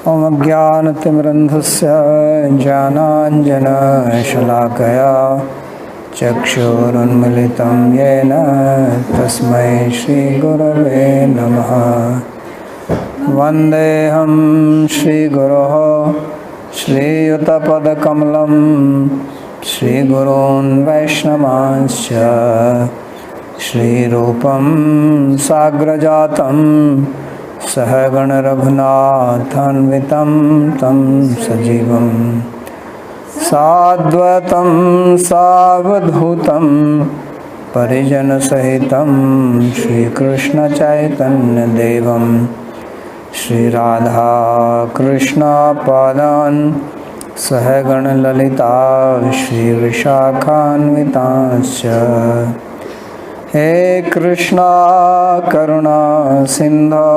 अज्ञानतिमिरन्धस्य ज्ञानाञ्जनशलाकया चक्षुरुन्मिलितं येन तस्मै श्रीगुरवे नमः। वन्देऽहं श्रीगुरोः श्रीयुतपदकमलं श्रीगुरून् वैष्णवांश्च श्रीरूपं साग्रजातं सहगण रघुनाथान्वितं तं सजीवं साद्वैतं सावधूतं परिजनसहितं श्रीकृष्णचैतन्यदेवं श्रीराधाकृष्णपादान् सहगण ललिता श्रीविशाखान्वितांश्च। हे कृष्णा करुणा सिंधो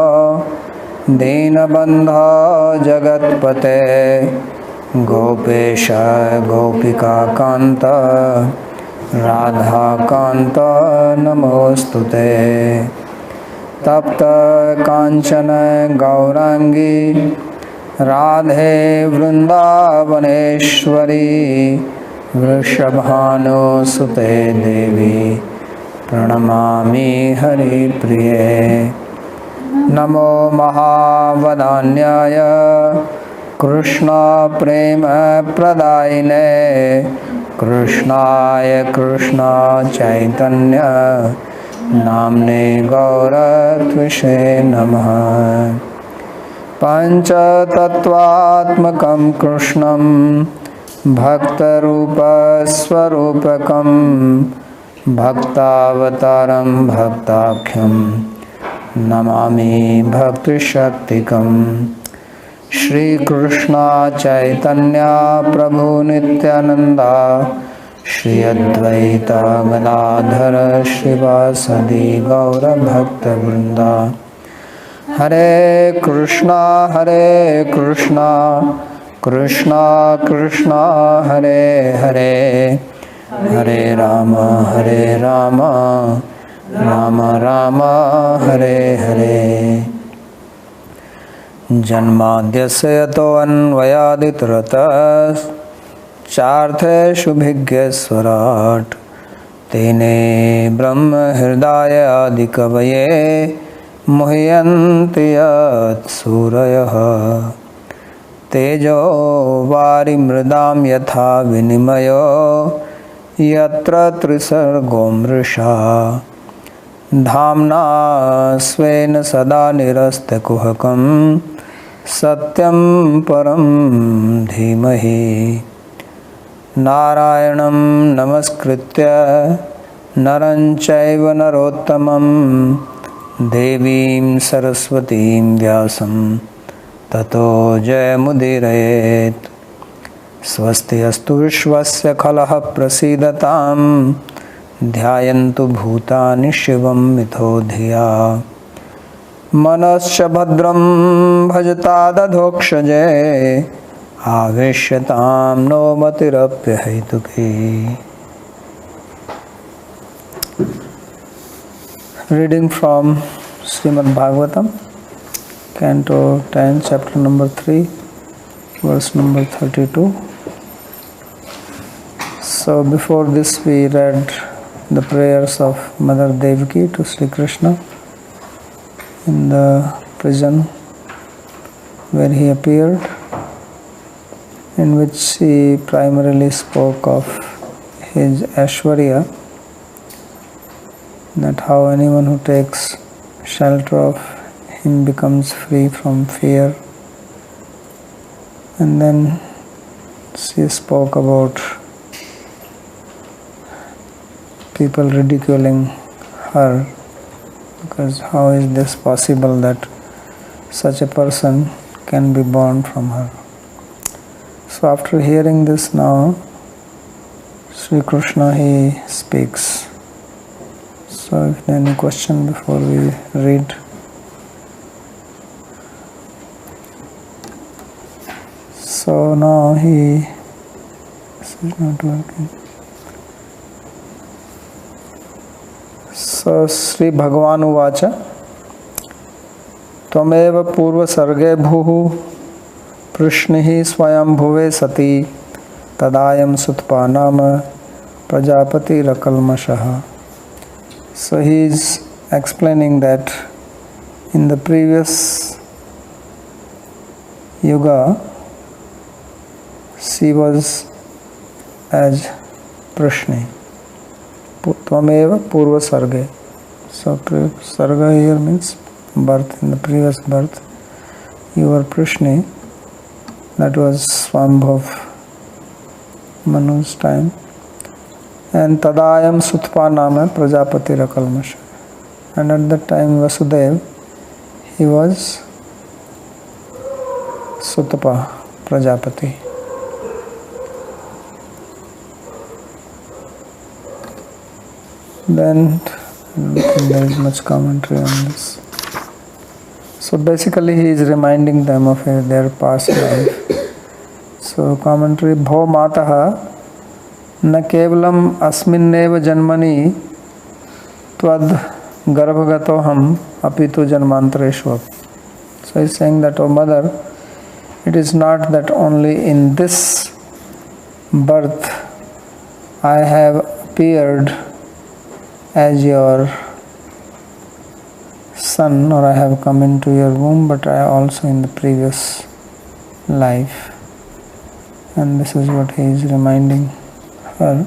दीनबंधो जगत्पते गोपेश गोपिका कांत राधा कांत नमोस्तुते। तप्त कांचन गौरांगी राधे वृंदावनेश्वरी वृषभानुसुते देवी प्रणमामि हरिप्रिये। नमो महावदान्याय कृष्ण प्रेम प्रदायिने कृष्णाय कृष्ण चैतन्य नाम्ने गौरत्विषे नमः। पंचतत्वात्मकं कृष्णं भक्तरूपस्वरूपकं भक्तावतारं भक्ताख्यं नमामि भक्तिशक्तिकं। श्रीकृष्ण चैतन्य प्रभु नित्यानंदा श्री अद्वैत गदाधर श्रीवासदि गौरभक्तवृंदा। हरे कृष्णा कृष्णा कृष्णा हरे हरे हरे राम राम राम हरे हरे। जन्माद्यस्य यतोऽन्वयादितरतश्चार्थेषु भिज्ञस्वराट् तेने ब्रह्म हृदय आदिकवये मुह्यन्ति यत्सूरयः। तेजो वारिमृदां यथा विनिमयो यत्र त्रिसर्गो मृषा धाम्ना स्वेन सदा निरस्तकुहकं सत्यं परं धीमहि। नारायणं नमस्कृत्य नरं चैव नरोत्तमं देवीं सरस्वतीं व्यासं ततो जयमुदीरयेत्। स्वस्ति अस्तु विश्वस्य खलः प्रसीदतां ध्यायन्तु भूतानि शिवं मिथो धिया। मनश्च भद्रं भजता दधोक्षजे आवेश्यतां no मतिरप्यहैतुकी। Reading from Srimad Bhagavatam, Canto 10, Chapter number 3, verse number 32. So before this we read the prayers of Mother Devaki to Sri Krishna in the prison where he appeared, in which he primarily spoke of his Aishwarya, that how anyone who takes shelter of him becomes free from fear. And then she spoke about people ridiculing her, because how is this possible that such a person can be born from her. So after hearing this, now Sri Krishna he speaks. So if there any question before we read. So now this is not working. So Sri Bhagavan Uvacha त्वमेव पूर्व सर्गे भूः पृष्णिः स्वयंभुवे सति तदायं सुतपा नाम प्रजापतिरकल्मषः. So he is explaining that in the previous yuga she was as Prishni. Tvameva Purva Sarge. So Sarga here means birth. In the previous birth you were Prishni. That was Swambhav Manu's time. And Tadayam Sutpa Nama Prajapati Rakalmasha. And at that time Vasudev, he was Sutapa Prajapati. Then I don't think there is much commentary on this. So basically he is reminding them of their past life. So commentary, Bho Mataha न केवलम अस्मिन्नेव जन्मनि त्वद गर्भगतो हम अपितु जन्मांतरेषु. So he is saying that, O mother, it is not that only in this birth I have appeared as your son, or I have come into your womb, but I also in the previous life. And this is what he is reminding her.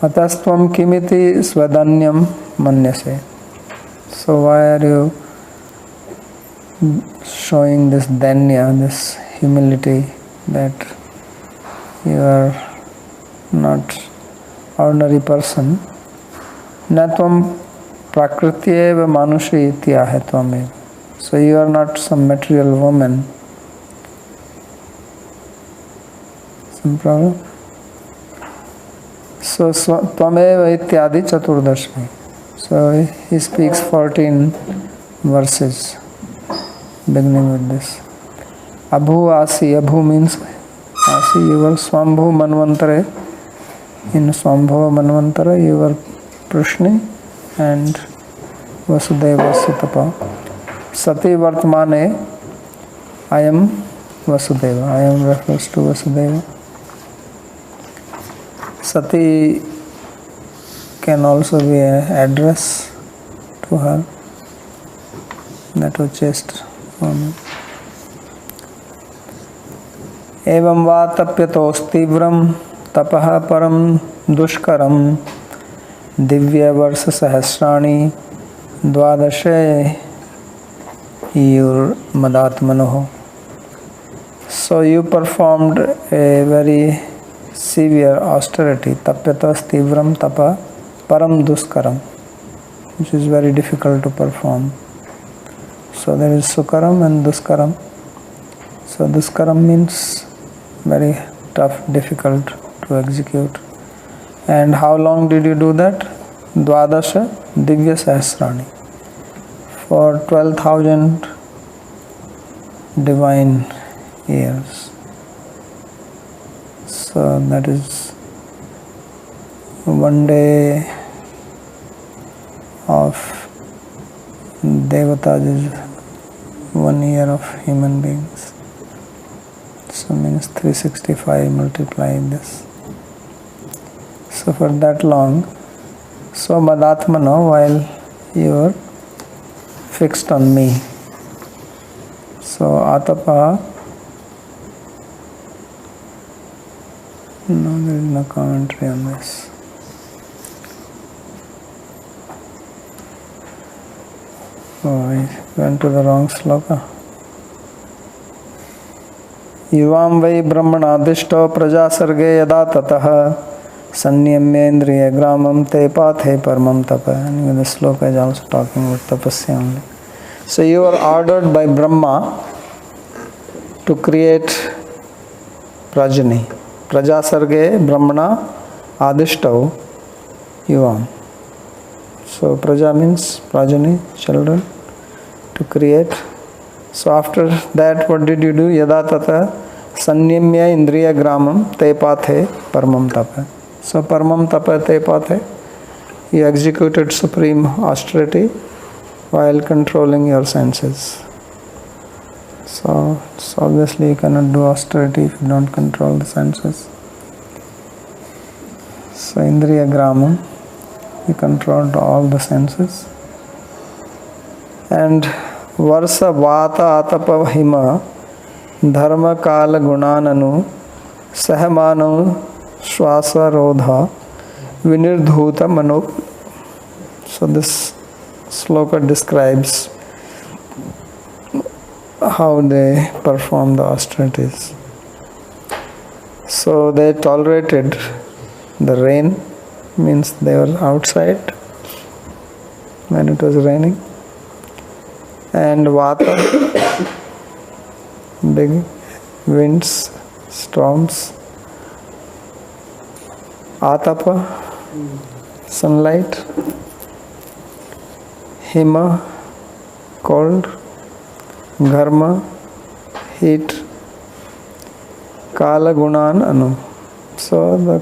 Atastvam kimiti swadanyam manyase. So why are you showing this danya, this humility, that you are not ordinary person? Natvam prakrityeva manushi ityahe tvamev. So you are not some material woman. Some problem? So Tvameva ityadi Chaturdashmi. So he speaks 14 verses beginning with this. Abhu Asi. Abhu means Asi. You were Swambhu Manvantare. In Swambhu Manvantare you were Prishni and Vasudeva Sutapa. Sati Vartmane I am Vasudeva. I am refers to Vasudeva. Sati can also be an address to her. That was just woman. Evam va tapyatos tivram tapah param dushkaram divya varsa sahasrani dvadashe yur madatmanoho. So you performed a very severe austerity, tapyatas tivram tapa param duskaram, which is very difficult to perform. So there is sukaram and duskaram. So duskaram means very tough, difficult to execute. And how long did you do that? Dvadasha divya sahasrani. For 12,000 divine years. So that is one day of devatas is 1 year of human beings. So means 365 multiply this. So for that long, so madatmano, while you are fixed on me. So atapa, no, there is no commentary on this. Oh, I went to the wrong sloka. Yuvam vai brahmanadishto prajasarge yada tataha sanyamyendriya gramam te pathe paramam tapa. And the sloka is also talking about tapasya only. So you are ordered by Brahma to create prajani. Prajasarge brahmana adishto yuvam. So praja means prajani, children, to create. So after that, what did you do? Yada tata sanyamya indriya gramam te pathe paramam tapa. So paramam tapa te pathe, you executed supreme austerity while controlling your senses. So obviously you cannot do austerity if you don't control the senses. So Indriya Grama, he controlled all the senses. And Varsa Vata Atapa Hima Dharma Kala Gunananu Sahamano Swasa Rodha Vinirdhuta Mano. So this sloka describes how they perform the austerities. So they tolerated the rain, means they were outside when it was raining, and vata, big winds, storms, atapa, sunlight, hima, cold, gharma, heat, kala gunan anu. So the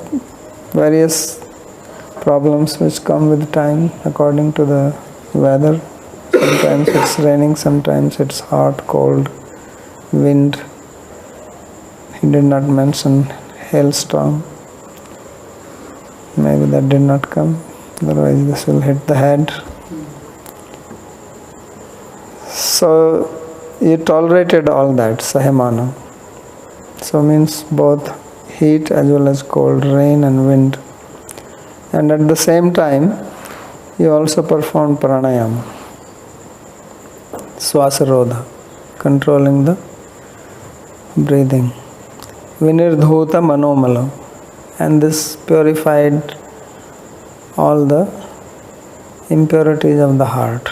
various problems which come with time according to the weather. Sometimes it's raining, sometimes it's hot, cold, wind. He did not mention hailstorm. Maybe that did not come, otherwise this will hit the head. So he tolerated all that, sahemana. So means both heat as well as cold, rain and wind. And at the same time, he also performed pranayama, swasarodha, controlling the breathing. Vinirdhuta manomala, and this purified all the impurities of the heart.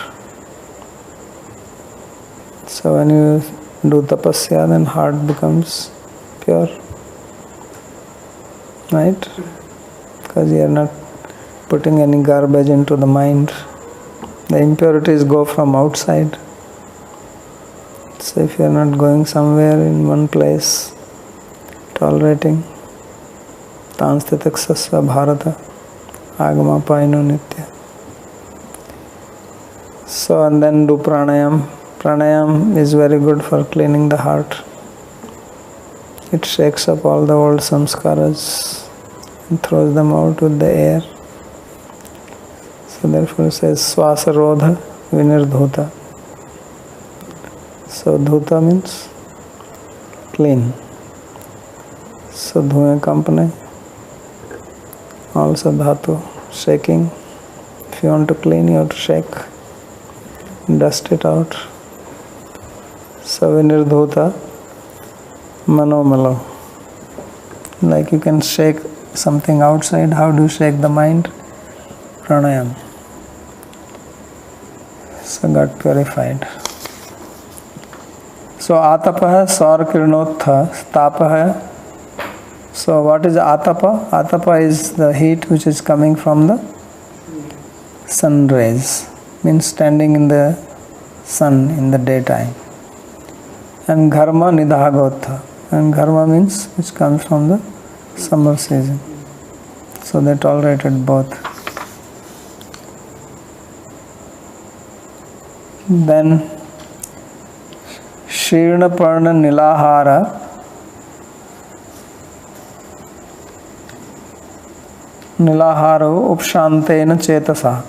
So when you do tapasya, then heart becomes pure, right? Because you are not putting any garbage into the mind. The impurities go from outside. So if you are not going somewhere in one place, tolerating, tanstitak sasva bharata, agama paino nitya. So and then do pranayam. Pranayam is very good for cleaning the heart. It shakes up all the old samskaras and throws them out with the air. So therefore it says swasarodha vinirdhuta. So dhuta means clean. So dhuye company, also dhatu, shaking. If you want to clean, you have to shake, dust it out. So vinirdhuta manomalo. Like you can shake something outside, how do you shake the mind? Pranayam. So got purified. So atapa saur kiranotha, stapa. So what is atapa? Atapa is the heat which is coming from the sun rays, means standing in the sun in the daytime. And gharma nidhagotha, and gharma means which comes from the summer season. So they tolerated both. Then Shirna Parna Nilahara, Nilaharo Upshantena Chetasa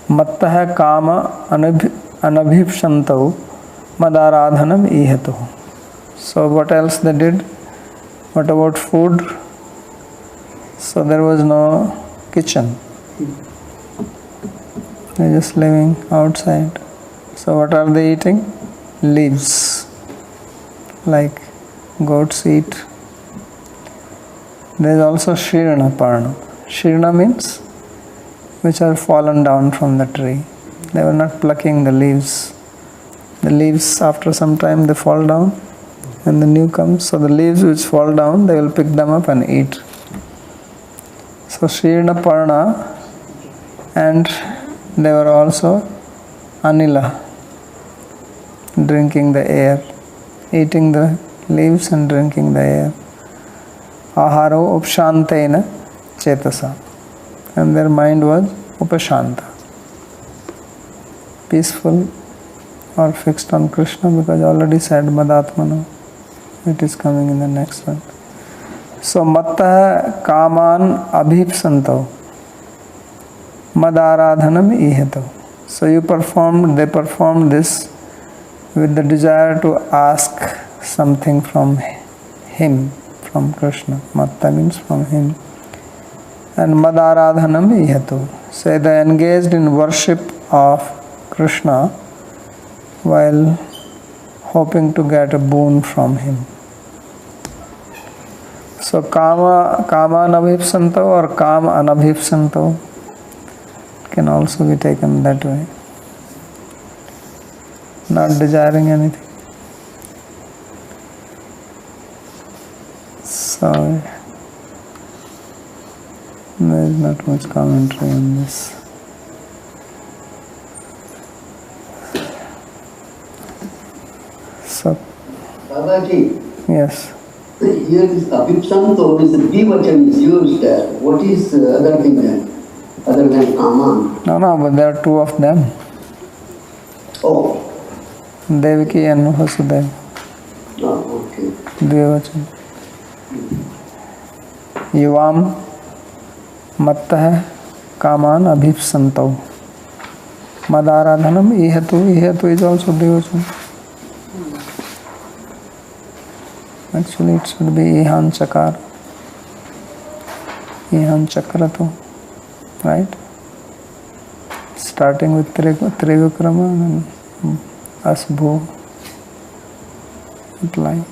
Mattaha Kama Anabhipshantau Madaradhanam Ihato. So what else they did? What about food? So there was no kitchen. They're just living outside. So what are they eating? Leaves, like goats eat. There is also Shirna Parna. Shirna means which are fallen down from the tree. They were not plucking the leaves. The leaves after some time they fall down and the new comes. So the leaves which fall down, they will pick them up and eat. So Shirna Parna, and they were also Anila, drinking the air, eating the leaves and drinking the air. Aharo upshantena chetasa, and their mind was upashanta, peaceful or fixed on Krishna, because already said Madatmana. It is coming in the next one. So matta kaman abhipsanto madaradhanam iheto. So they performed this with the desire to ask something from him, from Krishna. Matta means from him. And madaradhanam iheto. So they engaged in worship of Krishna while hoping to get a boon from him. So kama anabhipsanto or kam anabhipsanto can also be taken that way. Not desiring anything. So there is not much commentary on this. So Balaji, yes. here is abhipsanto, is the dvachan is used. What is other thing then? Other than kaman? No, but there are two of them. Oh. Devaki and Vasudeva. Oh, okay. Dvivachan. Yuvam mattah kaman abhipsanto madaradhanam ihetu is also Dvivachan. Actually it should be ihan chakar. Ihan chakrato. Right? Starting with Trivikrama and Asbhu. Apply.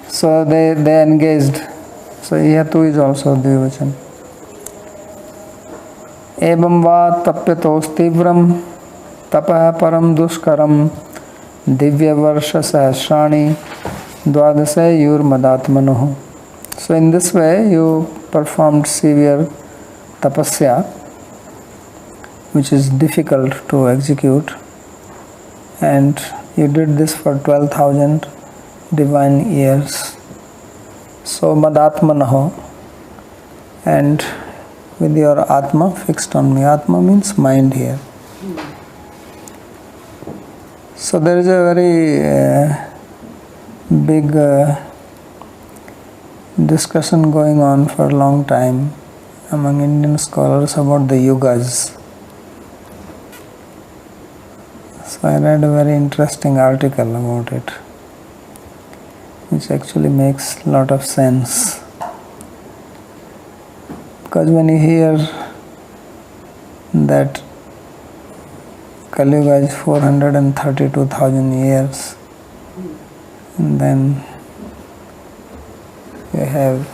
So they engaged. So Ihatu is also Dvivachan. Evam va tapyatos tivram tapah param duskaram divya varsha sahasrani dvadasa yur madatmanoh. So in this way you performed severe tapasya, which is difficult to execute, and you did this for 12,000 divine years. So madatmanaho, and with your atma fixed on me. Atma means mind here. So there is a very big discussion going on for a long time among Indian scholars about the yugas. So I read a very interesting article about it, which actually makes a lot of sense. Because when you hear that Kali Yuga is 432,000 years, and then you have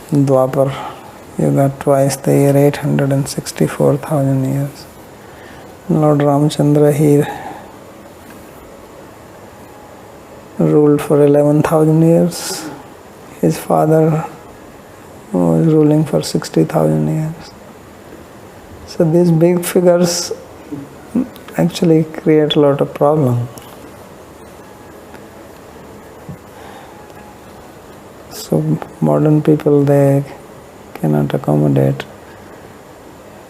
Dwapar Yuga twice the year, 864,000 years. Lord Ramchandra here ruled for 11,000 years. His father was ruling for 60,000 years. So these big figures actually create a lot of problem. So modern people, they cannot accommodate.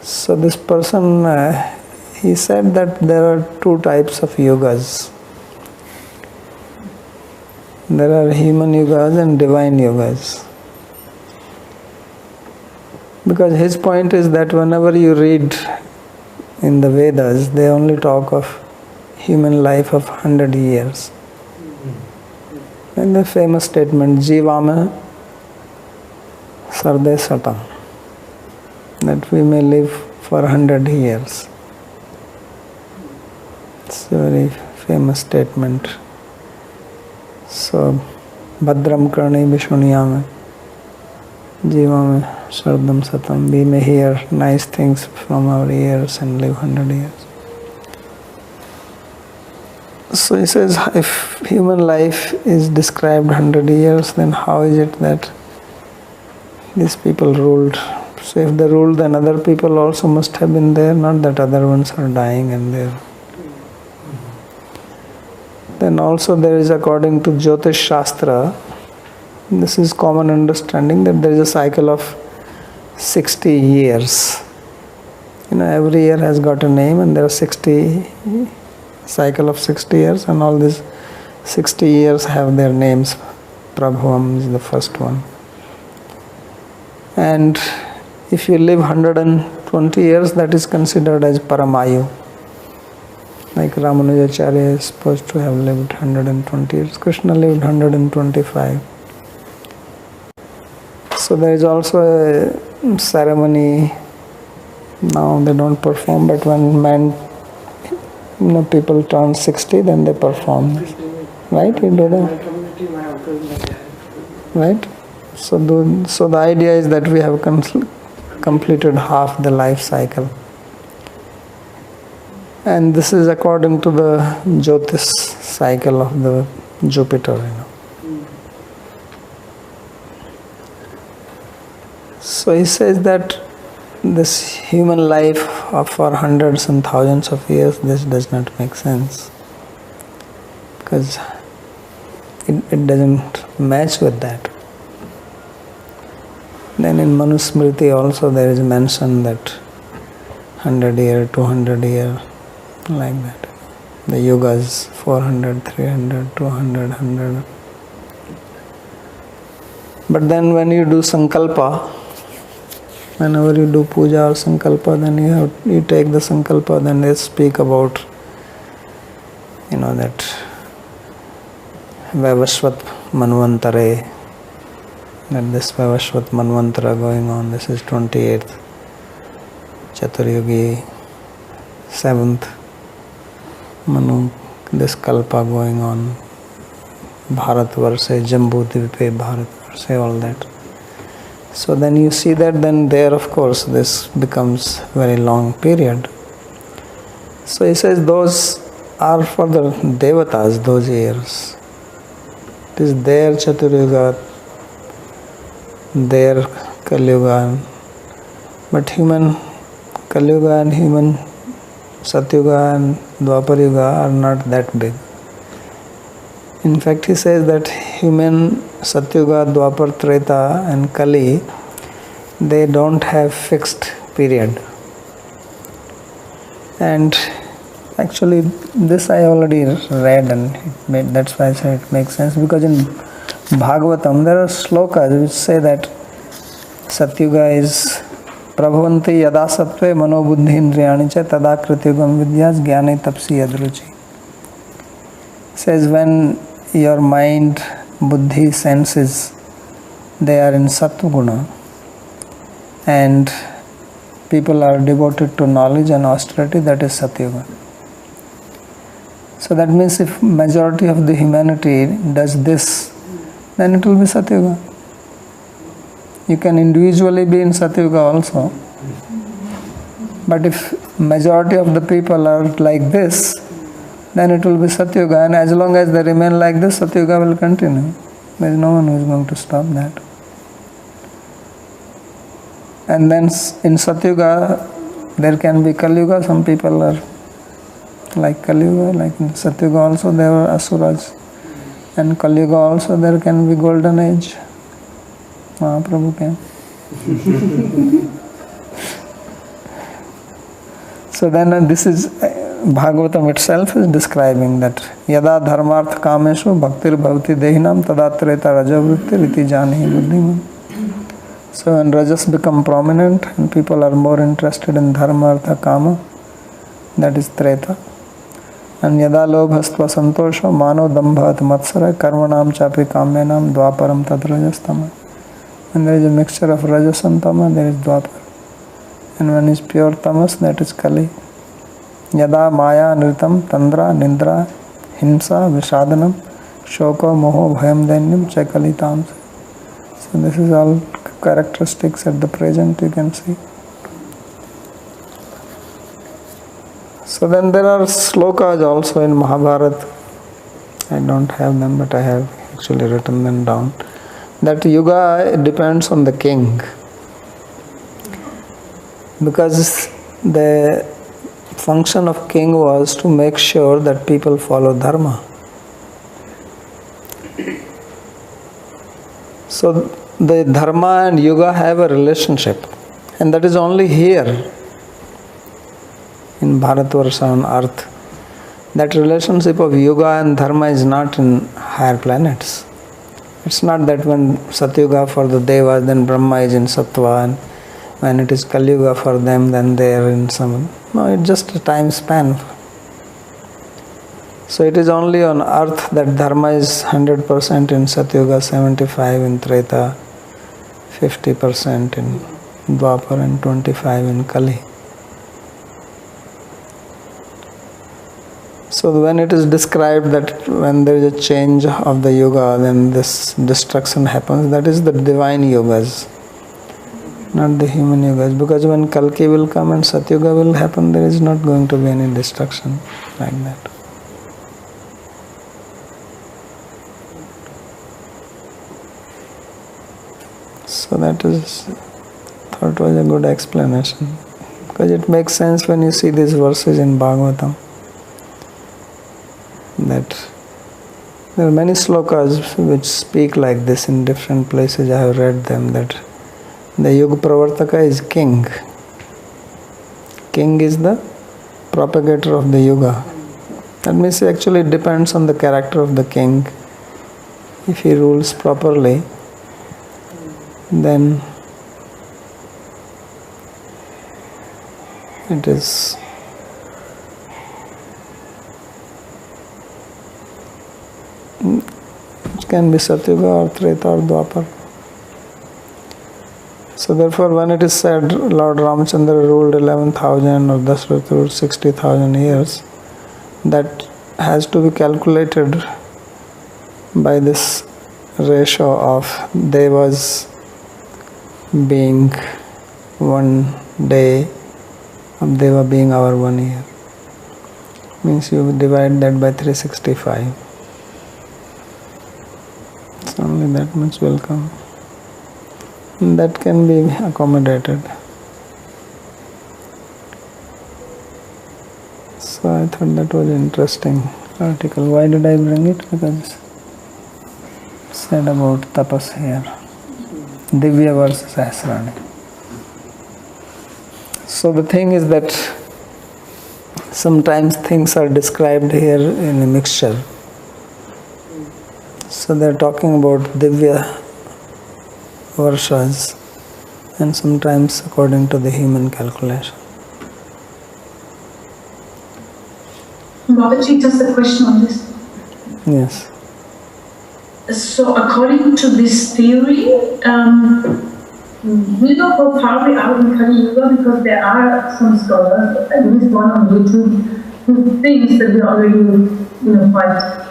So this person, he said that there are two types of yugas. There are human yugas and divine yugas. Because his point is that whenever you read in the Vedas, they only talk of human life of 100 years. And the famous statement, Jivame Sarde Sata, that we may live for 100 years. It's a very famous statement. So, Bhadram Karni Vishuniyame, Jivame Sardam Satam, we may hear nice things from our ears and live 100 years. So he says, if human life is described 100 years, then how is it that these people ruled? So if they ruled, then other people also must have been there, not that other ones are dying and there. Then also there is, according to Jyotish Shastra, this is common understanding that there is a cycle of 60 years Every year has got a name, and there are 60 cycle of 60 years, and all these 60 years have their names. Prabhavam is the first one. And if you live 120 years, that is considered as Paramayu. Like Ramanujacharya is supposed to have lived 120 years. Krishna lived 125. So there is also a ceremony. Now they don't perform, but when people turn 60, then they perform. Right? You do that? Right? So the idea is that we have completed half the life cycle. And this is according to the Jyotish cycle of the Jupiter. So he says that this human life for hundreds and thousands of years, this does not make sense, because it doesn't match with that. Then in Manusmriti also there is mention that 100 year, 200 year, like that. The yugas 400, 300, 200, 100. But then when you do sankalpa, whenever you do puja or sankalpa, then you take the sankalpa, then they speak about that Vaivasvat Manvantare, that this Vaivasvat Manvantara going on, this is 28th Chaturyugi, 7th Manu, this Kalpa going on, Bharatvarshe, Jambu Dvipe, Bharatvarshe, all that. So then you see that, then there of course this becomes very long period. So he says those are for the Devatas, those years. It is their Chaturyuga, their Kalyuga. But human Kalyuga and human Satyuga and Dwapar Yuga are not that big. In fact, he says that human Satyuga, Dwapar, Treta and Kali, they don't have fixed period. And actually this I already read, and that's why I said it makes sense, because in Bhagavatam there are slokas which say that Satyuga is Prabhavanti yada sattve manobuddhi indriyani cha tada krityugam vidyas jnane tapsi yadruchi. Says when your mind, buddhi, senses, they are in sattva-guna, and people are devoted to knowledge and austerity, that is satyuga. So that means if majority of the humanity does this, then it will be satyuga. You can individually be in satyuga also, but if majority of the people are like this, then it will be satyuga, and as long as they remain like this, satyuga will continue. There is no one who is going to stop that. And then in satyuga there can be kalyuga. Some people are like kalyuga, like in satyuga also there were asuras, and kalyuga also there can be golden age. Mahaprabhu came. So then this is Bhagavatam itself is describing that yada dharmartha kameshu bhaktir bhavati dehinam tada treta rajavritti riti jani buddhiman. So when rajas become prominent and people are more interested in dharma, artha, kama, that is treta. And yada lobhastva santosha mano dambhat matsara karmanam chapi kamyanam dvaparam tad rajastama. When there is a mixture of rajas and tama, there is dvapar. And when is pure tamas, that is kali. Yada maya nritam tandra nindra himsa vishadanam shoko moho bhayam dainyam chakalitam. So this is all characteristics at the present you can see. So then there are slokas also in Mahabharata. I don't have them, but I have actually written them down. That yuga depends on the king, because the function of king was to make sure that people follow dharma. So the dharma and yuga have a relationship, and that is only here. in Bharatvarsha on earth. That relationship of yoga and dharma is not in higher planets. It's not that when Satyuga for the Devas, then Brahma is in Sattva, and when it is Kali Yuga for them, then they are in some. No, it's just a time span. So it is only on earth that dharma is 100% in Satyuga, 75% in Treta, 50% in Dwapar, and 25% in Kali. So when it is described that when there is a change of the yoga, then this destruction happens, that is the divine yogas, not the human yogas. Because when Kalki will come and Satyuga will happen, there is not going to be any destruction like that. So that is, thought was a good explanation. Because it makes sense when you see these verses in Bhagavatam. That there are many slokas which speak like this in different places. I have read them, that the Yuga Pravartaka is king. King is the propagator of the Yuga. That means actually it depends on the character of the king. If he rules properly, then it is it can be Satyuga or Treta or Dwapar. So therefore when it is said Lord Ramachandra ruled 11,000 or Dasratha ruled 60,000 years, that has to be calculated by this ratio of Devas being 1 day, of Deva being our 1 year. Means you divide that by 365. So only that much will come. And that can be accommodated. So I thought that was an interesting article. Why did I bring it? Because it said about tapas here. Divya versus Sahasrani. So the thing is that sometimes things are described here in a mixture. So they are talking about Divya Varshas and sometimes according to the human calculation. Babaji, just a question on this. Yes. So according to this theory, we know how far we are in Kali Yuga because there are some scholars, at least one on YouTube, who thinks that we're already, quite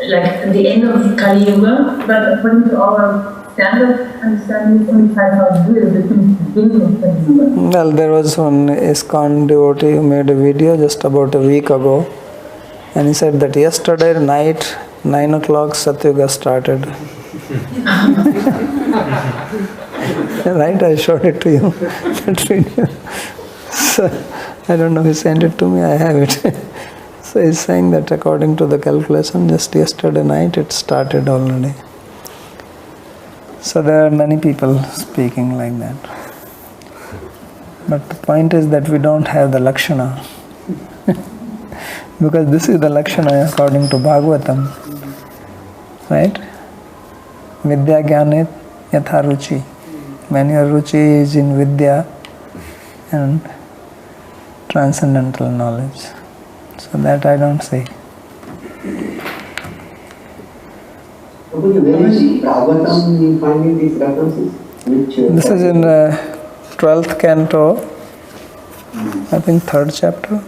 like at the end of Kali Yuga, but according to our standard understanding, it's only 5,000 years between the beginning of Kali Yuga. Well, there was one ISKCON devotee who made a video just about a week ago, and he said that yesterday night, 9 o'clock, Satyuga started. Right, I showed it to you. That video. So, I don't know who sent it to me, I have it. So he's saying that according to the calculation, just yesterday night it started already. So there are many people speaking like that. But the point is that we don't have the Lakshana. Because this is the Lakshana according to Bhagavatam. Right? Vidya Jnane Yatha Ruchi. When your Ruchi is in Vidya and transcendental knowledge. So that I don't see. Where is Bhagavatam you finding these references? This is in 12th canto, I think 3rd chapter.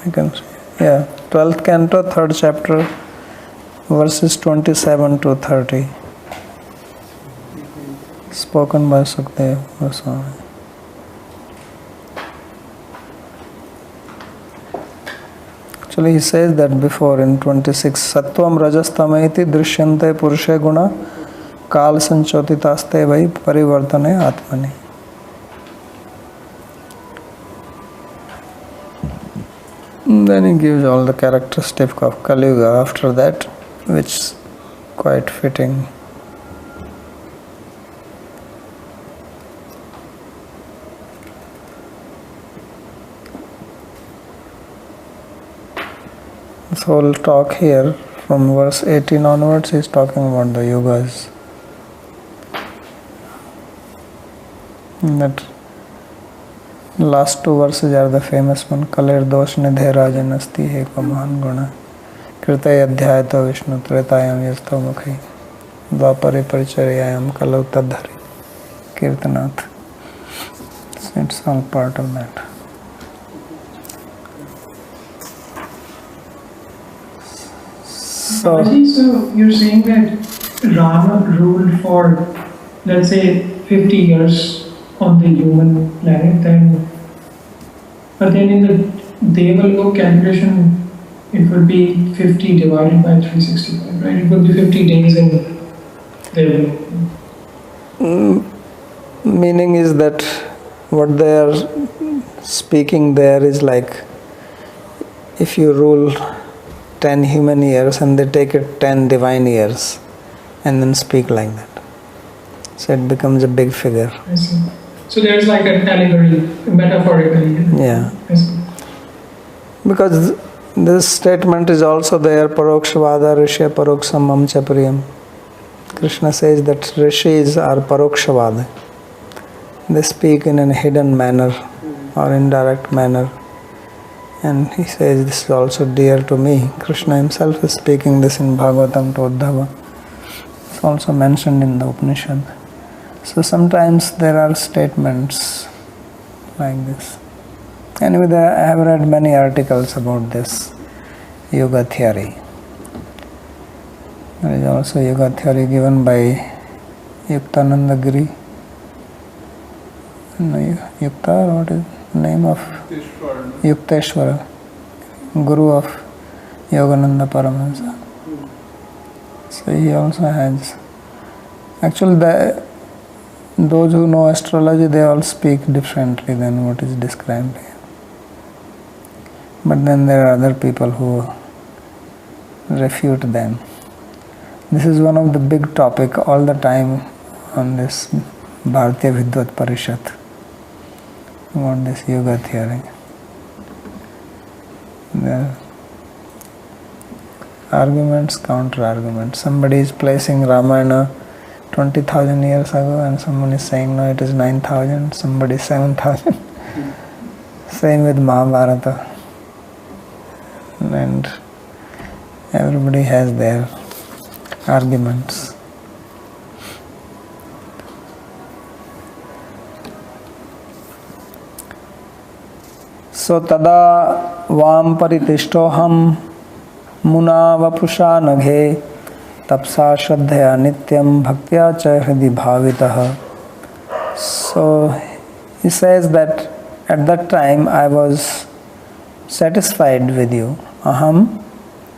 I can see. Yeah, 12th canto, 3rd chapter, verses 27 to 30. Spoken by Sukadeva Goswami. Actually, he says that before in 26, Sattvam Rajastamaiti Drishyante Purushe Guna Kal Sanchotitaste Vai Parivartane Atmani. Then he gives all the characteristics of Kali Yuga after that, which is quite fitting. This whole talk here, from verse 18 onwards, is talking about the yogas. That last two verses are the famous one. Kalir dosh nidhe rajan asti he ko mahan guna. Kirtay adhyayata vishnu tretayam yasto mukhi. Dvapare paricharyayam kalau tadhari. Kirtanath. So it's all part of that. So you're saying that Rama ruled for, let's say, 50 years on the human planet, but then in the Devalok calculation, it would be 50 divided by 365, right? It would be 50 days in Devalok. Meaning is that what they are speaking there is like, if you rule 10 human years and they take it 10 divine years and then speak like that. So it becomes a big figure. I see. So there's like an allegory, metaphorically. Yeah. I see. Because this statement is also there, Parokshvada Rishi Paroksamam Chapriyam. Krishna says that rishis are Parokshvada. They speak in a hidden manner or indirect manner. And he says this is also dear to me. Krishna himself is speaking this in Bhagavatam to Uddhava. It's also mentioned in the Upanishad. So sometimes there are statements like this. Anyway, I have read many articles about this yoga theory. There is also yoga theory given by Yuktananda Giri. Yukta, what is the name of? Yukteshwara, Guru of Yogananda Paramahansa. So he also has. Actually, those who know astrology, they all speak differently than what is described here. But then there are other people who refute them. This is one of the big topic all the time on this Bharatiya Vidvat Parishad, about this yoga theory. The arguments, counter arguments. Somebody is placing Ramayana 20,000 years ago and someone is saying no, it is 9,000, somebody 7,000. Same with Mahabharata. And everybody has their arguments. So tada vam paritishtoham muna vapusha naghe tapsa shraddhaya nityam bhaktya cha hridi bhavitah. So he says that at that time I was satisfied with you. Aham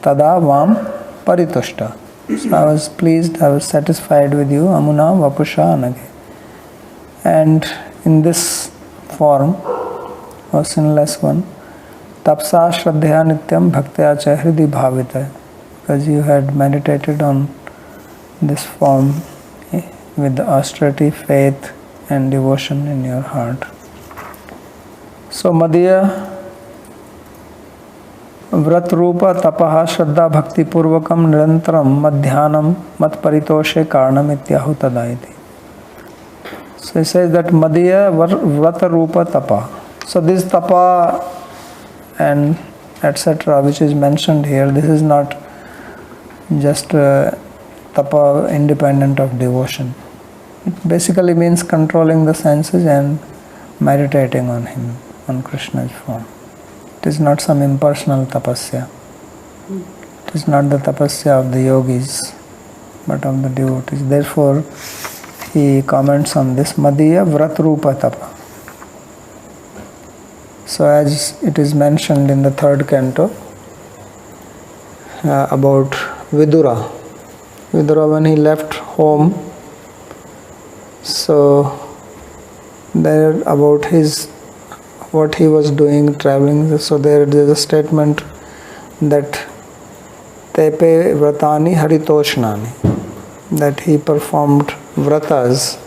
tada vam paritushta. So I was pleased, I was satisfied with you. Amuna vapusha naghe. And in this form, or sinless one, tapsa shraddhaya nityam bhaktya cha hridi bhavita, because you had meditated on this form with the austerity, faith and devotion in your heart. So Madhya Vrat Rupa Tapaha Shraddha Bhakti Purvakam Nirantaram Madhyanam Mat Paritoshe Karanam Ityahu Tadaiti. So he says that Madhya Vrat Rupa Tapa. So this tapa and etc. which is mentioned here, this is not just tapa independent of devotion. It basically means controlling the senses and meditating on him, on Krishna's form. It is not some impersonal tapasya. It is not the tapasya of the yogis, but of the devotees. Therefore, he comments on this Madhya Vratrupa Tapa. So as it is mentioned in the third canto about Vidura. Vidura, when he left home, so there about his what he was doing traveling. So there is a statement that Tepe Vratani Haritoshnani, that he performed vratas.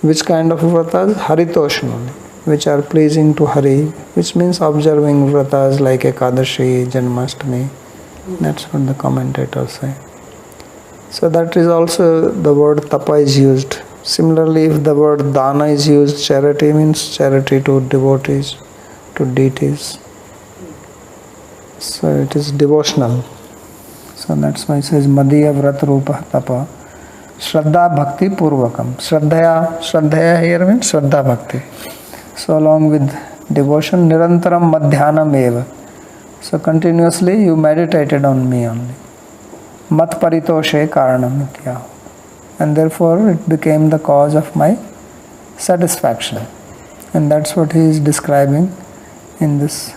Which kind of vratas? Haritoshnani, which are pleasing to Hari, which means observing vratas like Ekadashi, Janmashtami, That's what the commentators say. So that is also the word tapa is used. Similarly, if the word dana is used, charity means charity to devotees, to deities. So it is devotional. So that's why it says Madhya Vrat Rupa Tapa Shraddha Bhakti Purvakam. Shraddhaya here means Shraddha Bhakti. So along with devotion, Nirantaram Madhyanam Eva. So continuously you meditated on me only. Mat Paritoshe Karanam Nitya. And therefore it became the cause of my satisfaction. And that's what he is describing in this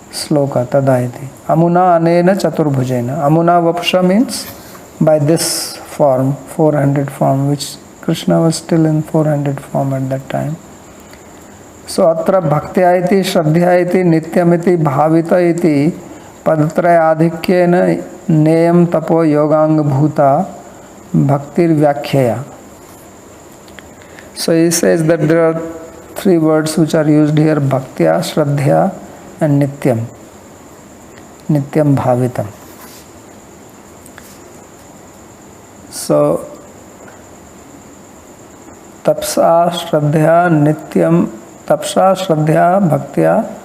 sloka Tadaiti. Amuna Anena Chaturbhujena. Amuna Vapsha means by this form, 400 form, which Krishna was still in 400 form at that time. So atra bhaktya iti, shraddhya iti, nityam iti, bhavita iti, padatraya adhikyena neyam tapo yoganga bhuta bhaktir vyakhyaya. So he says that there are three words which are used here: bhaktya, shraddhya and nityam. Nityam bhavitam. So tapsa, shraddhya, nityam, tapsa, shraddhya, bhaktya,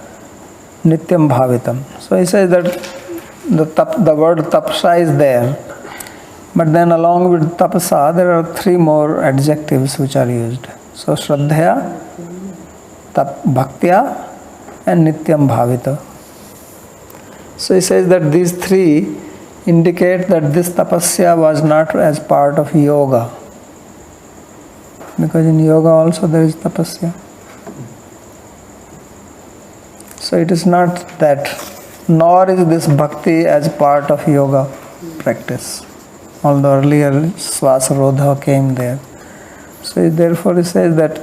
nityam bhavitam. So he says that the word tapsa is there, but then along with tapasa there are three more adjectives which are used. So shraddhya, bhaktya and nityam bhavita. So he says that these three indicate that this tapasya was not as part of yoga, because in yoga also there is tapasya. So it is not that, nor is this bhakti as part of yoga practice, although earlier Swasarodha came there. So therefore he says that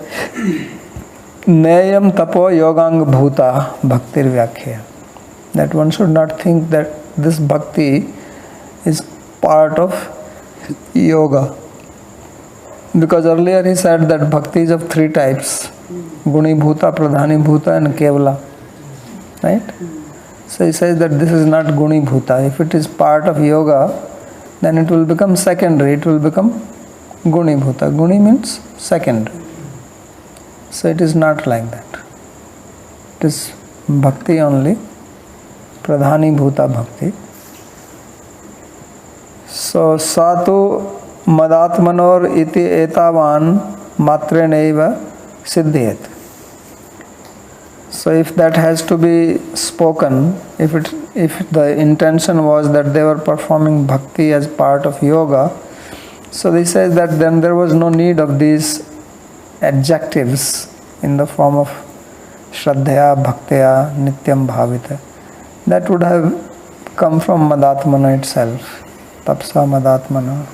Neyam tapo yogang bhuta bhaktir vyakhyaya. That one should not think that this bhakti is part of yoga. Because earlier he said that bhakti is of three types: Guni Bhuta, Pradhani Bhuta and Kevala. Right? So he says that this is not Guni Bhuta. If it is part of yoga, then it will become secondary. It will become Guni Bhuta. Guni means secondary. So it is not like that. It is bhakti only. Pradhani Bhuta Bhakti. So Satu Madatmanor iti etavan matreneva siddhyet. So if that has to be spoken, if the intention was that they were performing bhakti as part of yoga, so he says that then there was no need of these adjectives in the form of shraddhya, bhaktya, nityam bhavita. That would have come from Madatmana itself. Tapsa Madatmana.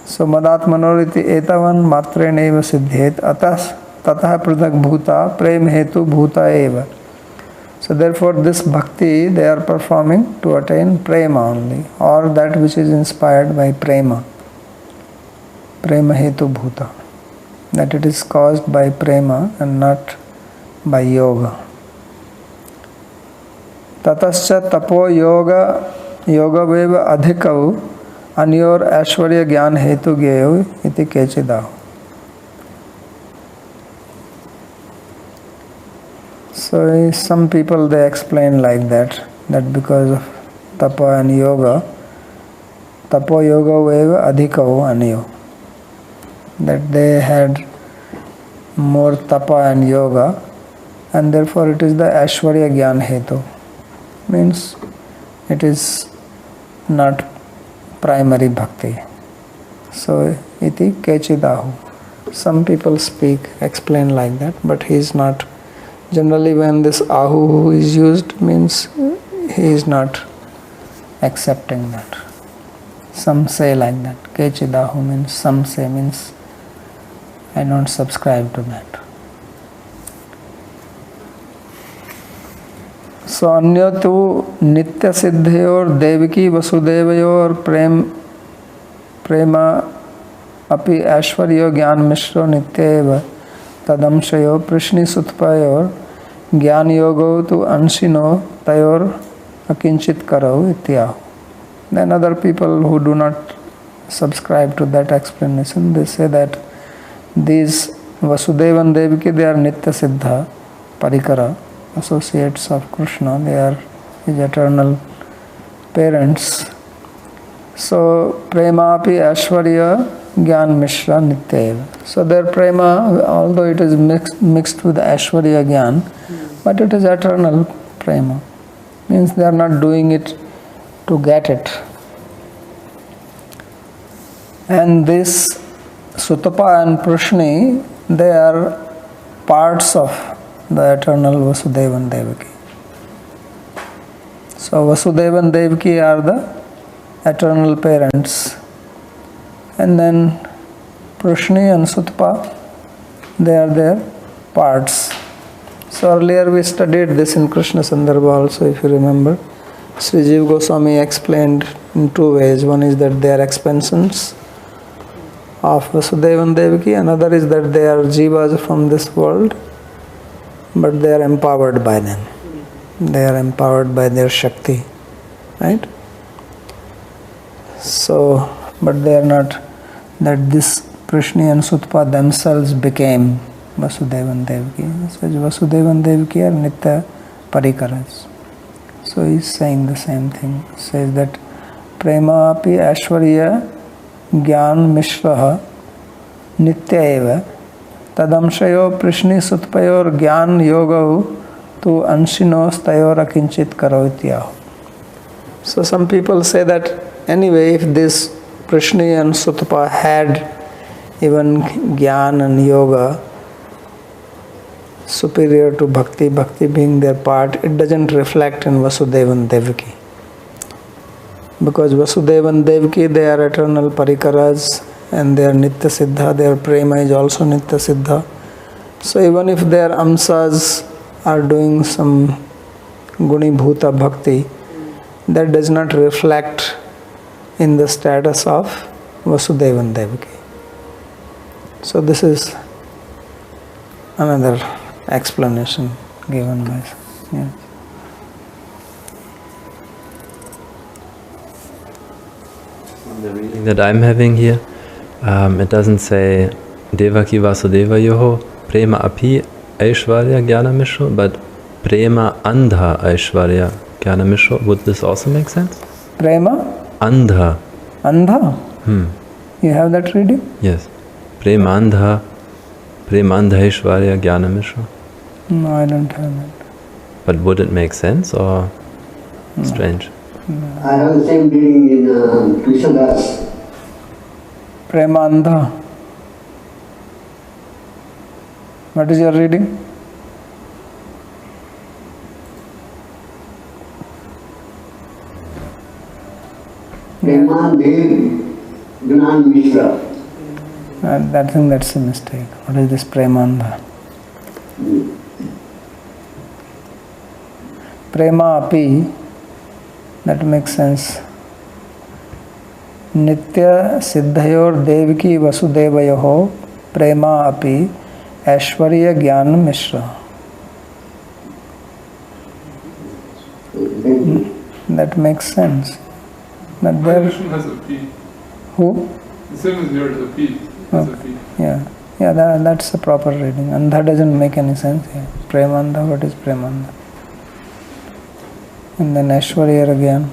So Madatmanor iti etavan matreneva siddhyet atas tatah pradak bhuta prem hetu bhuta eva. So therefore this bhakti they are performing to attain prema only, or that which is inspired by prema. Prema hetu bhuta. That it is caused by prema and not by yoga. Tatascha tapo yoga veva adhikau anyor aishwarya gyan hetu geyo iti kechidahu. So some people they explain like that because of tapa and yoga, tapo yoga veva adhikau anyo, that they had more tapa and yoga, and therefore it is the aishwarya gyan hetu. Means it is not primary bhakti. So iti kechidahu. Some people explain like that, but he is not. Generally when this ahu is used, means he is not accepting that. Some say like that. Kechidahu means, some say means I don't subscribe to that. So अन्य तो नित्य सिद्धयोर देवकी वसुदेवयोर प्रेमा अपि ऐश्वर्यो ज्ञान मिश्रो नित्येव तदंशयो प्रश्नि सुतपयोर ज्ञान योगो तो अंशिनो तयोर akinchit karo ityahu. Then other people who do not subscribe to that explanation, they say that these Vasudeva and Devaki, they are Nitya Siddha Parikara, associates of Krishna, they are his eternal parents. So prema api Aishwarya Gyan Mishra Nitya. So their prema, although it is mixed with Aishwarya Gyan, but it is eternal prema. Means they are not doing it to get it. And this Sutapa and Prishni, they are parts of the eternal Vasudeva and Devaki. So Vasudeva and Devaki are the eternal parents. And then Prishni and Sutapa, they are their parts. So earlier we studied this in Krishna Sandarbha also, if you remember. Sri Jiva Goswami explained in two ways. One is that they are expansions of Vasudeva and Devaki. Another is that they are jivas from this world, but they are empowered by them. They are empowered by their Shakti. Right? So, but they are not, that this Prishni and Sutpa themselves became Vasudeva and Devaki. So Vasudeva and Devaki are Nitya Parikaras. So he is saying the same thing. He says that Prema api Aishwarya Gyan Mishra Nitya eva Tadamshayo Prishni Sutpayor Gyan Yoga Tu Anshinos Tayor Akinchit Karo ityahu. So some people say that anyway, if this Prishni and Sutapa had even Gyan and Yoga superior to Bhakti, Bhakti being their part, it doesn't reflect in Vasudeva and Devaki. Because Vasudeva and Devaki, they are eternal parikaras and they are Nitya Siddha, their prema is also Nitya Siddha. So even if their amsas are doing some Guni Bhuta Bhakti, that does not reflect in the status of Vasudeva and Devaki. So this is another explanation given by. Yeah. In the reading that I'm having here, it doesn't say Devaki Vasudeva Yoho Prema Api Aishwarya Jnana Mishra, but Prema Andha Aishwarya Jnana Mishra. Would this also make sense? Prema? Andha. Andha? You have that reading? Yes. Prema Andha Aishwarya Jnana Mishra. No, I don't have that. But would it make sense or strange? I have the same reading in Krishnadas. Prema Andha. What is your reading? Preman Dev Gnan Mishra. I think that's a mistake. What is this Premandha? Prema api, that makes sense. Nitya Siddhayor Devaki Vasudevayoho Prema api Aishwarya Gyan Mishra. That makes sense. But there, version has a P. who? The same as yours, a P. Has a P. Yeah, that's the proper reading. Andha doesn't make any sense here. Premandha, what is Premandha? And then Aishwarya again.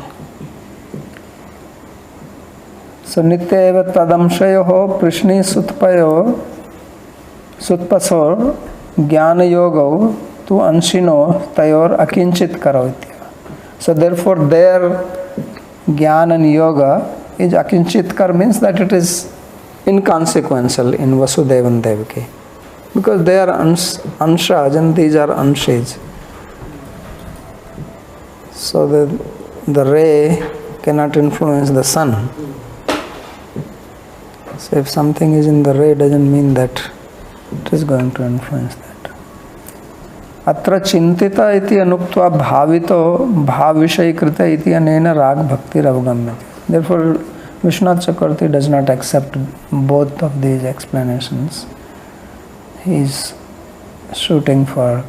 So Nitya eva tadamshayoho Prishni Sutpasor Jnana Yoga tu Anshino Tayor Akinchit Karoitya. So therefore their Jnana and Yoga is Akinchitkar, means that it is inconsequential in Vasudeva and Devaki. Because they are Anshas and these are Anshas. So the ray cannot influence the sun. So if something is in the ray, doesn't mean that it is going to influence that. Atra chintita iti anuktva bhavito bhavishayikrita iti anena rag bhakti avgamyate. Therefore, Vishwanath Chakravarti does not accept both of these explanations. He is shooting for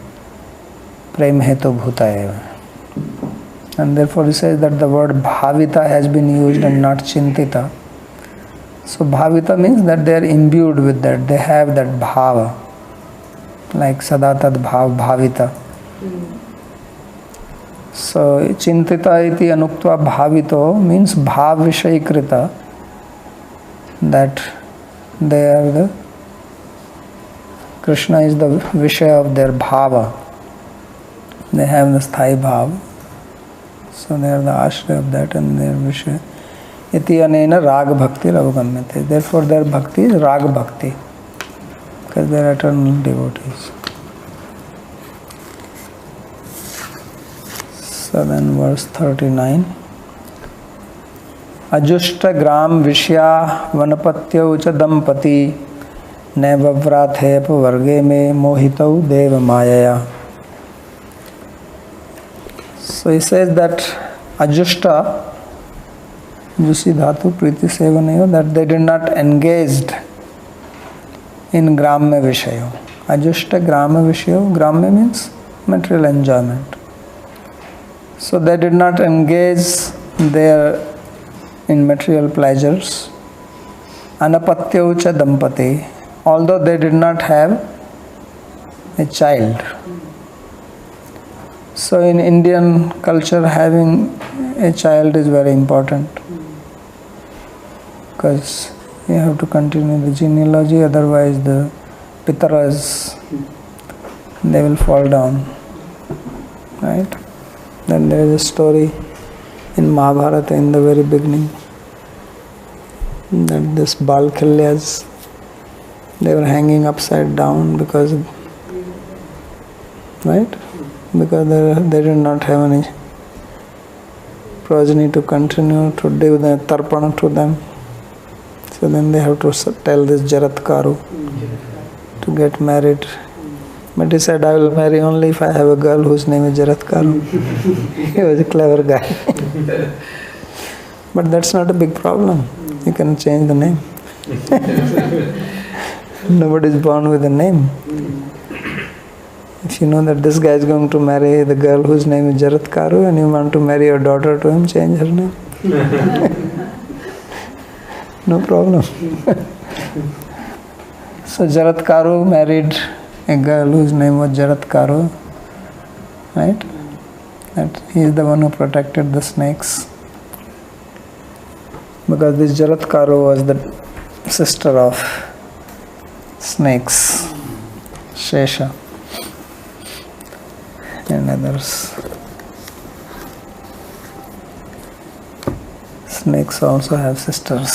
prem hetu bhuta eva. And therefore he says that the word bhavita has been used and not chintita. So bhavita means that they are imbued with that, they have that bhava, like sadatad bhav bhavita. So chintita iti anuktva bhavito means bhav vishayikrita, that they are the Krishna is the vishaya of their bhava. They have the sthai bhav, so they are the ashraya of that and their vishaya. Iti anena rag bhakti avgamyate. Therefore their bhakti is rag bhakti, because they are eternal devotees. So then verse 39. Ajushta gram vishya vanapatyau cha dampati nevavrathe varge me mohitau deva mayaya. So he says that Ajushta, Jusi Dhatu Priti Sevanayo, that they did not engaged in Gramya Vishayo. Ajushta Gramya Vishayo, Gramya means material enjoyment. So they did not engage there in material pleasures. Anapatyau cha dampati, although they did not have a child. So in Indian culture, having a child is very important, because you have to continue the genealogy, otherwise the pitaras, they will fall down, right? Then there is a story in Mahabharata in the very beginning, that this Balkhilyas, they were hanging upside down because, right? Because they did not have any progeny to continue to give the tarpana to them. So then they have to tell this Jaratkaru to get married. But he said, I will marry only if I have a girl whose name is Jaratkaru. He was a clever guy. But that's not a big problem. You can change the name. Nobody is born with a name. If you know that this guy is going to marry the girl whose name is Jaratkaru and you want to marry your daughter to him, change her name. No problem. So Jaratkaru married a girl whose name was Jaratkaru, right? That he is the one who protected the snakes. Because this Jaratkaru was the sister of snakes, Shesha and others. Snakes also have sisters.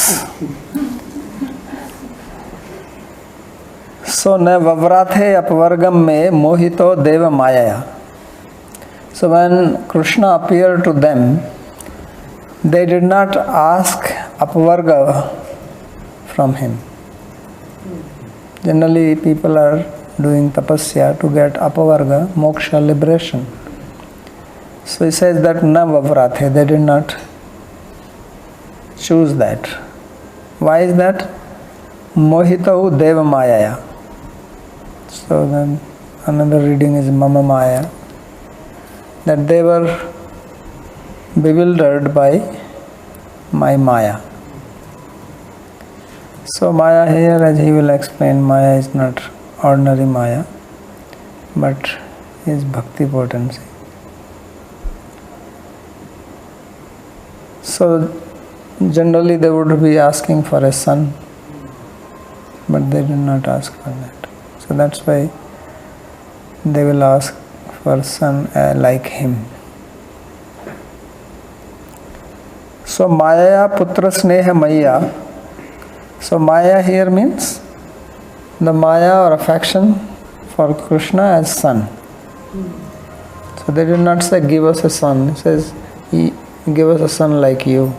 So ne vavrathe apvargam me mohito deva mayaya. So when Krishna appeared to them, they did not ask apvarga from him. Generally people are doing tapasya to get apavarga, moksha, liberation. So he says that na vavrathe, they did not choose that. Why is that? Mohitau deva mayaya. So then another reading is mama maya, that they were bewildered by my maya. So maya here, as he will explain, maya is not ordinary maya, but is bhakti potency. So generally they would be asking for a son, but they did not ask for that. So that's why they will ask for son like him. So Maya Putra Sneha Maya. So Maya here means the Maya or affection for Krishna as son. So they did not say give us a son. It says give us a son like you.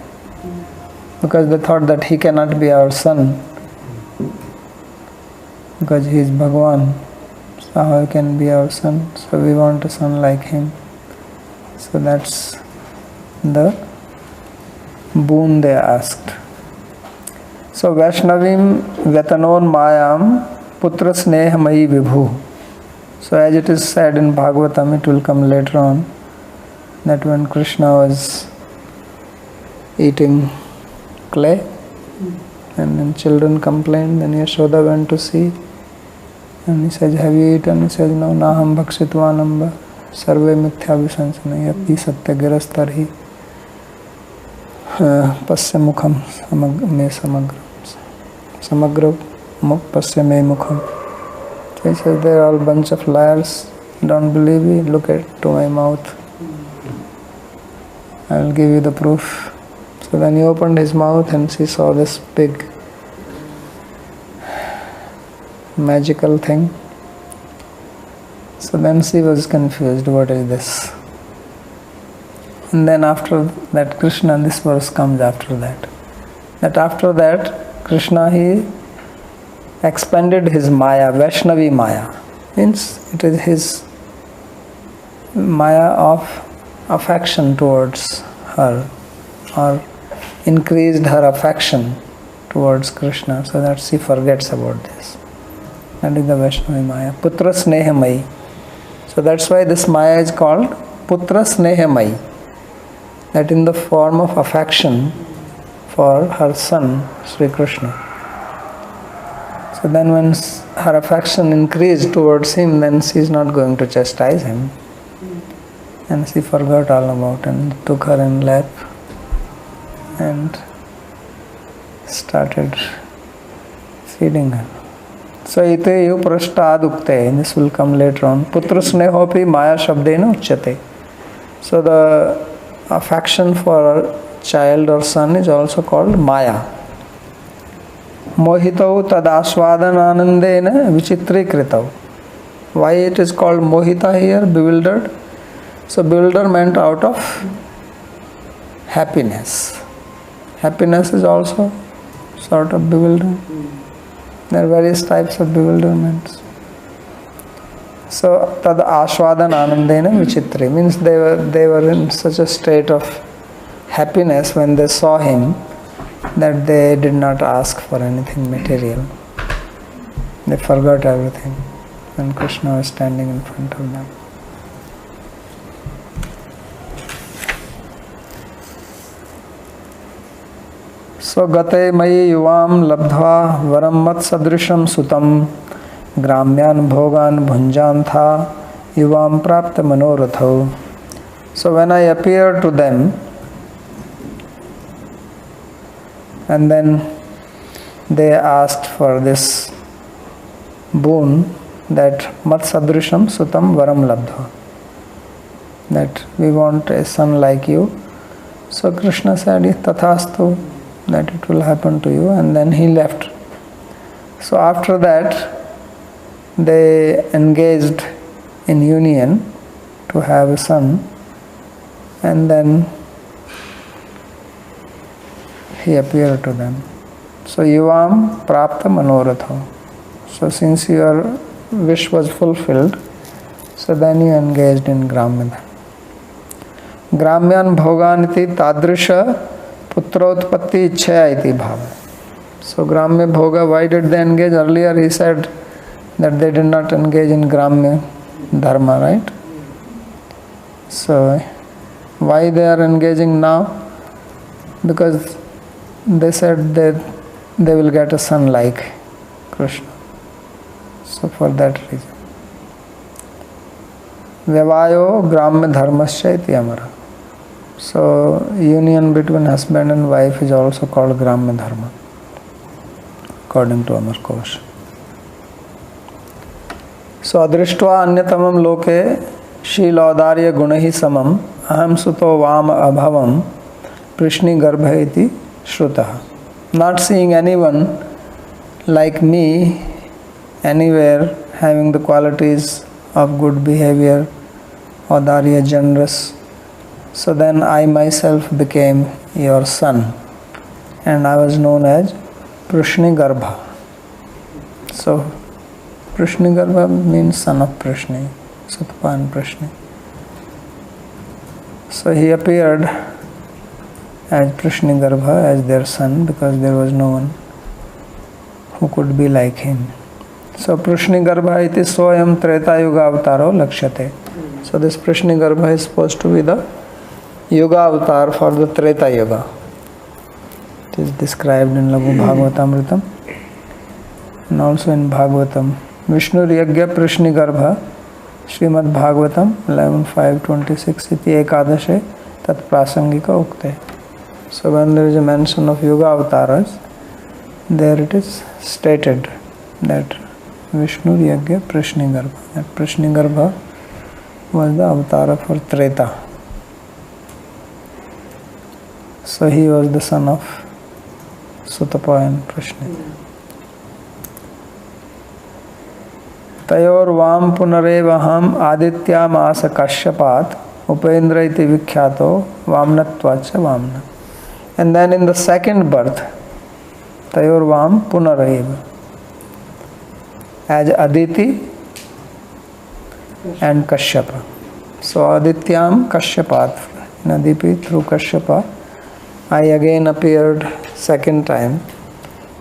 Because they thought that he cannot be our son, because he is Bhagavan. So how he can be our son? So we want a son like him. So that's the boon they asked. So Vaishnavim Vyatanon Mayam Putra Sneha Mayi Vibhu. So as it is said in Bhagavatam, it will come later on, that when Krishna was eating clay, and then children complained, then Yashoda went to see, and he said, have you eaten? He said, no, naham bhakshitvanamba sarve mithya visansana yati satyagirastarhi pasya mukham me samagra mukh pasya me mukham. So he said, they are all bunch of liars, don't believe me, look at to my mouth, I will give you the proof. So then he opened his mouth and she saw this big magical thing. So then she was confused, what is this? And then after that Krishna, this verse comes after that. That after that Krishna, he expanded his Maya, Vaishnavi Maya. Means it is his Maya of affection towards her, or increased her affection towards Krishna so that she forgets about this. That is the Vaishnavi Maya. Putra Snehamayi. So that's why this Maya is called Putra Snehamayi. That in the form of affection for her son, Sri Krishna. So then when her affection increased towards him, then she is not going to chastise him. And she forgot all about it and took her in lap and started feeding her. So ite yu prashtad ukte, this will come later on. Putra snehopi maya shabdena uchyate. So the affection for a child or son is also called maya. Mohitau tad aswadananandena vichitrikritau. Why it is called mohita here, bewildered? So bewilderment out of happiness. Happiness is also sort of bewilderment. There are various types of bewilderments. So tad ashwadan anandena vichitri means they were in such a state of happiness when they saw him that they did not ask for anything material. They forgot everything when Krishna was standing in front of them. So gate mayi yuvam labdhva varam mat sadrisham sutam gramyan bhogan bhunjantha yuvam prapta manoratho. So when I appeared to them, and then they asked for this boon, that mat sadrisham sutam varam labdhva, that we want a son like you. So Krishna said, tathastu, that it will happen to you, and then he left. So after that they engaged in union to have a son, and then he appeared to them. So yuvam prapta manoratho. So since your wish was fulfilled, so then you engaged in Gramya. Gramyan bhoganiti tadrisha putrotpatti ichchaya iti bhava. So Gramya bhoga, why did they engage? Earlier he said that they did not engage in Gramya dharma, right? So why they are engaging now? Because they said that they will get a son like Krishna. So for that reason. Vyavayo Gramya dharmasya iti amara. So union between husband and wife is also called Gramya dharma, according to Amar Kosh. So adrishtva anyatamam loke shilaudarya gunahi samam aham suto vam abhavam prishni garbha iti shrutah. Not seeing anyone like me anywhere having the qualities of good behavior, audarya, generous. So then I myself became your son, and I was known as Prishni Garbha. So Prishni Garbha means son of Prishni, Satpa and Prishni. So he appeared as Prishni Garbha, as their son, because there was no one who could be like him. So Prishni Garbha iti soyam Treta Yuga avataro lakshyate. So this Prishni Garbha is supposed to be the Yuga avatar for the Treta Yuga. It is described in Laghu Bhagavatamritam and also in Bhagavatam. Vishnu Yagya Prishni Garbha Srimad Bhagavatam 11.5.26 iti ekadashe tat prasangika ukte. So when there is a mention of Yuga avatars, there it is stated that Vishnu Yagya Prishni Garbha. That Prishni Garbha was the avatar for Treta. So he was the son of Sutapa and Prishni. Tayor Vam Punarevaham Adityam Asa Kashyapat Upendra iti Vikyato Vamnatvacha Vamna. And then in the second birth, Tayor Vam Punareva, as Aditi and Kashyapa. So Adityam Kashyapat, in Aditi through Kashyapa, I again appeared second time,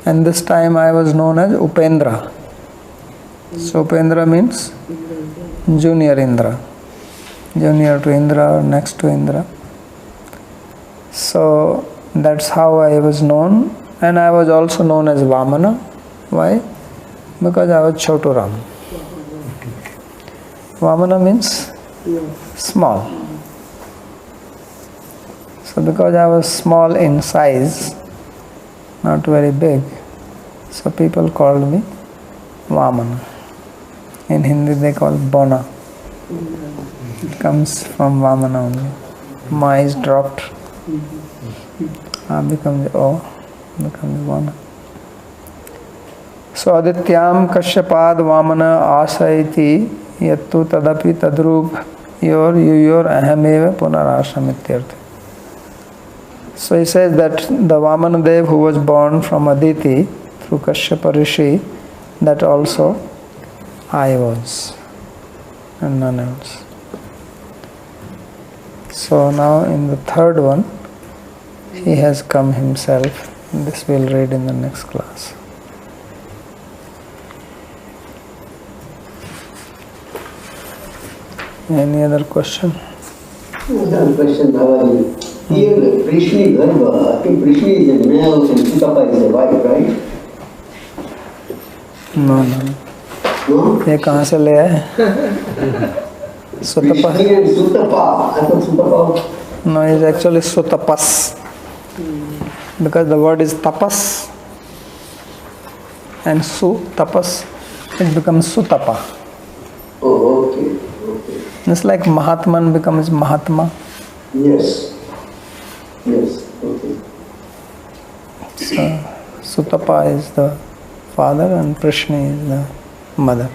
and this time I was known as Upendra. So Upendra means junior Indra, junior to Indra or next to Indra. So that's how I was known, and I was also known as Vamana. Why? Because I was Choturam. Vamana means small. So because I was small in size, not very big, so people called me Vamana. In Hindi they call Bona. It comes from Vamana only. Ma is dropped. A becomes O, becomes Vamana. So Adityam Kashyapad Vamana Asaiti Yattu Tadapi Tadrup Yor Yuyor Ahameva Punarasamityartha. So he says that the Vamana Dev who was born from Aditi through Kashyapa Rishi, that also I was and none else. So now in the third one, he has come himself. This we'll read in the next class. Any other question? Another question, Bhavaji. Here, Prishni Garbha, I think Prishni is a male and Sutapa is a wife, right? No. No? ये कहाँ से ले आए? Sutapa? Prishni and Sutapa. I thought Sutapa. No, it's actually Sutapas. Because the word is tapas and tapas, it becomes Sutapa. Oh, okay. It's like Mahatman becomes Mahatma. Yes. Okay. So Sutapa is the father and Prishni is the mother.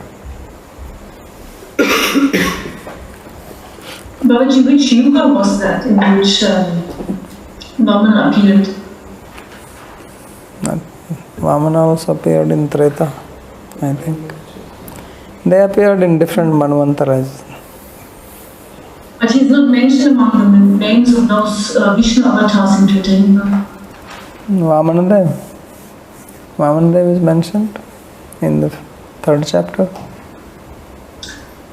Babaji, which yuga was that in which Vamana appeared? Vamana also appeared in Treta, I think. They appeared in different Manvantaras. But he's not mentioned among the names of those Vishnu avatars in Treta. Vamanadev is mentioned in the third chapter.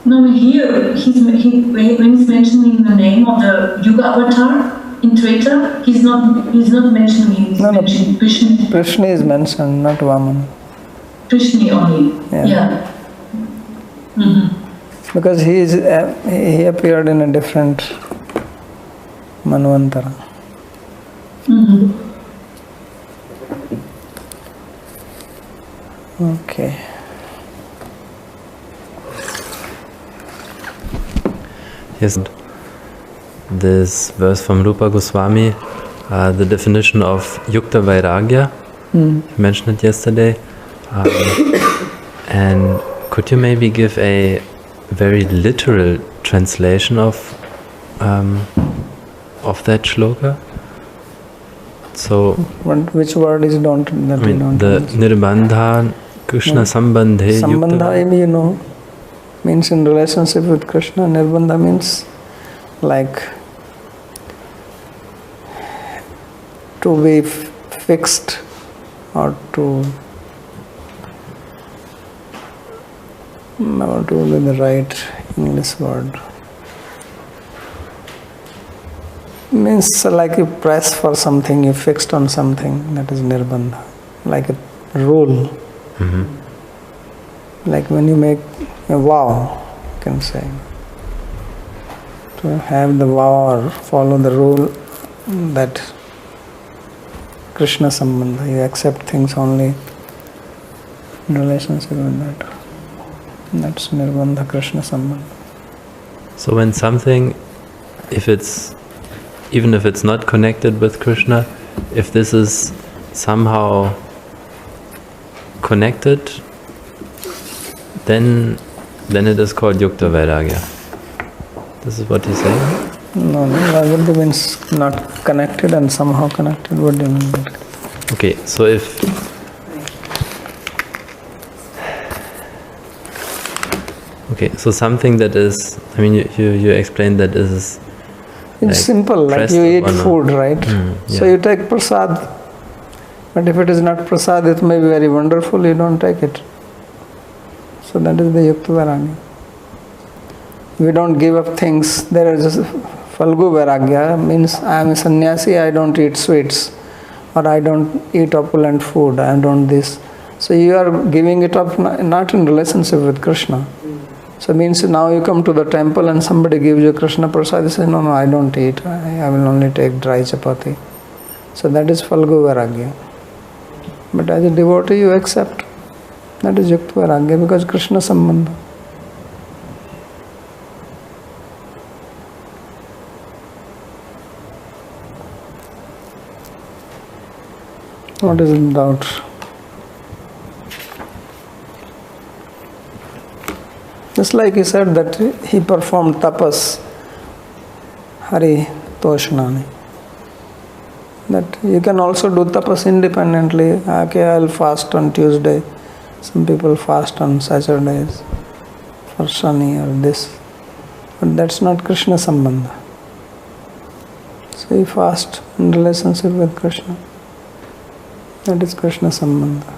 No, here, when he's mentioning the name of the Yuga avatar in Treta, he's not mentioning him. He's mentioning Krishna. Krishna is mentioned, not Vamana. Krishna only. Yeah. Mm-hmm. Because he appeared in a different Manvantara. Mm-hmm. Okay. Yes, this verse from Rupa Goswami, the definition of Yukta Vairagya, you mentioned it yesterday. And could you maybe give a very literal translation of that shloka? So, which word is don't? That I mean, the Nirbandha Krishna Sambandhe. Sambandha, means in relationship with Krishna. Nirbandha means like to be fixed or to. What would be the right English word? Means like you press for something, you fixed on something, that is nirbandha. Like a rule. Like when you make a vow, you can say. To have the vow or follow the rule, that Krishna Sambandha, you accept things only in relationship with that. That's Nirbandha Krishna Sambandha. So when something, even if it's not connected with Krishna, if this is somehow connected, then it is called Yukta Vairagya. This is what he's saying? No, Vairagya means not connected and somehow connected. What do you mean by that? Okay, so so something that is, I mean, you explained that this is. It's like simple, like you eat food, right? So you take prasad, but if it is not prasad, it may be very wonderful, you don't take it. So that is the Yukta Vairagya. We don't give up things. There is Falgu Vairagya, means I am a sannyasi, I don't eat sweets, or I don't eat opulent food, I don't this. So you are giving it up not in relationship with Krishna. So means now you come to the temple and somebody gives you Krishna Prasad, you say, no, I don't eat, I will only take dry chapati. So that is Falgu Vairagya. But as a devotee you accept. That is Yukta Vairagya because Krishna Sambandha. What is the doubt? Just like he said that he performed tapas, Hari Toshnani. That you can also do tapas independently. Okay, I'll fast on Tuesday. Some people fast on Saturdays for Shani or this. But that's not Krishna Sambandha. So you fast in relationship with Krishna. That is Krishna Sambandha.